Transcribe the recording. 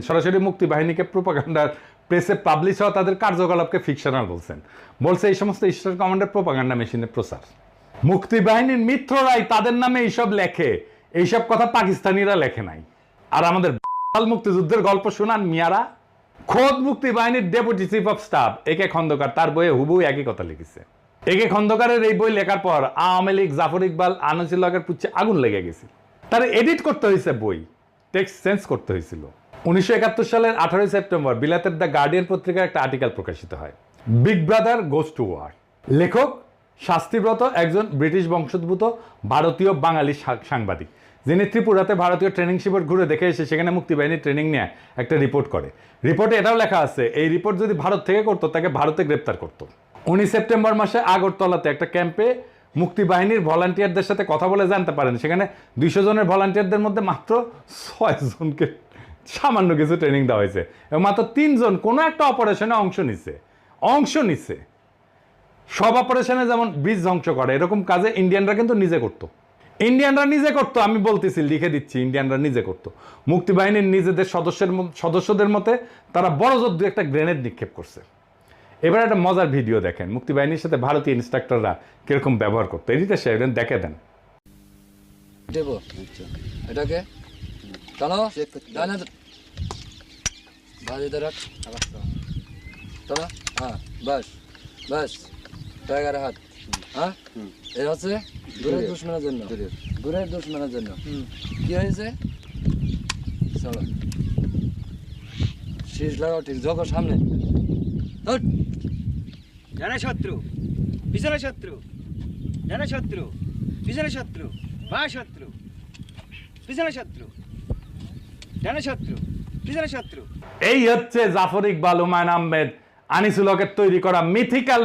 সরাসরি মুক্তি বাহিনীকে প্রোপাগান্ডার প্রেসে পাবলিশ হওয়া তাদের কার্যকলাপকে ফিকশনাল বলছে এই সমস্ত ইস্টার্ন কমান্ডের প্রোপাগান্ডা মেশিনের প্রচার। মুক্তি বাহিনীর মিত্ররাই তাদের নামে এইসব লেখে, এইসব কথা পাকিস্তানিরা লেখে নাই। আর আমাদের মুক্তিযুদ্ধের গল্প শোনান মিয়ারা। খোদ মুক্তি বাহিনীর ডেপুটি চিফ অফ স্টাফ একে খন্দকার তার বইয়ে হুবহু একই কথা লিখেছে। একে খন্দকারের এই বই লেখার পর আওয়ামী লীগ, জাফর ইকবাল, আনিসুল হকের পুচ্ছে আগুন লেগে গেছিল। তার এডিট করতে হয়েছে, বই টেক্সট চেঞ্জ করতে হয়েছিল। 1971 সালের 18 সেপ্টেম্বর বিলাতের দ্য গার্ডিয়ান পত্রিকার একটা আর্টিকেল প্রকাশিত হয়, big brother goes to war. লেখক শাস্তিব্রত একজন ব্রিটিশ বংশোদ্ভূত ভারতীয় বাঙালি সাংবাদিক, যিনি ত্রিপুরাতে ভারতীয় ট্রেনিং শিবির ঘুরে দেখে এসে সেখানে মুক্তিবাহিনীর ট্রেনিং নিয়ে একটা রিপোর্ট করে। রিপোর্টে এটাও লেখা আছে, এই রিপোর্ট যদি ভারত থেকে করতো তাকে ভারতে গ্রেপ্তার করতো। 19 সেপ্টেম্বর মাসে আগরতলাতে একটা ক্যাম্পে মুক্তিবাহিনীর ভলান্টিয়ারদের সাথে কথা বলে জানতে পারেন সেখানে 200 জনের ভলান্টিয়ারদের মধ্যে মাত্র 6 জনকে সামান্য কিছু ট্রেনিং দেওয়া হয়েছে এবং মাত্র 3 জন কোনো একটা অপারেশনে অংশ নিছে। সব অপারেশনে যেমন ব্রিজ ধ্বংস করে এরকম কাজে ইন্ডিয়ানরা কিন্তু নিজে করতো। আমি বলতেছি, লিখে দিচ্ছি, ইন্ডিয়ানরা নিজে করতো। মুক্তিবাহিনীর নিজেদের সদস্যদের মতে তারা বড় জোর দু একটা গ্রেনেড নিক্ষেপ করছে। এবার একটা মজার ভিডিও দেখেন মুক্তিবাহিনীর সাথে ভারতীয় ইনস্ট্রাক্টররা কিরকম ব্যবহার করতো। এদিকে সে দেখে দেন। এটাকে টানো, হ্যাঁ বাস বাস, টাইগার হাত, হ্যাঁ এর হচ্ছে দূরের দুশ্মনের জন্য, দূরের দুশ্মনের জন্য। কি হয়েছে? চলো শীষ লাগাও, ঠিক যখন সামনে জানা শত্রু, পিছনে শত্রু, জানা শত্রু, পিছনে শত্রু, বা শত্রু, পিছনে শত্রু, জানা শত্রু, পিছনে শত্রু। এই হচ্ছে জাফর ইকবাল, হুমায়ুন আহমেদ, আনিসুল হকের তৈরি করা মিথিক্যাল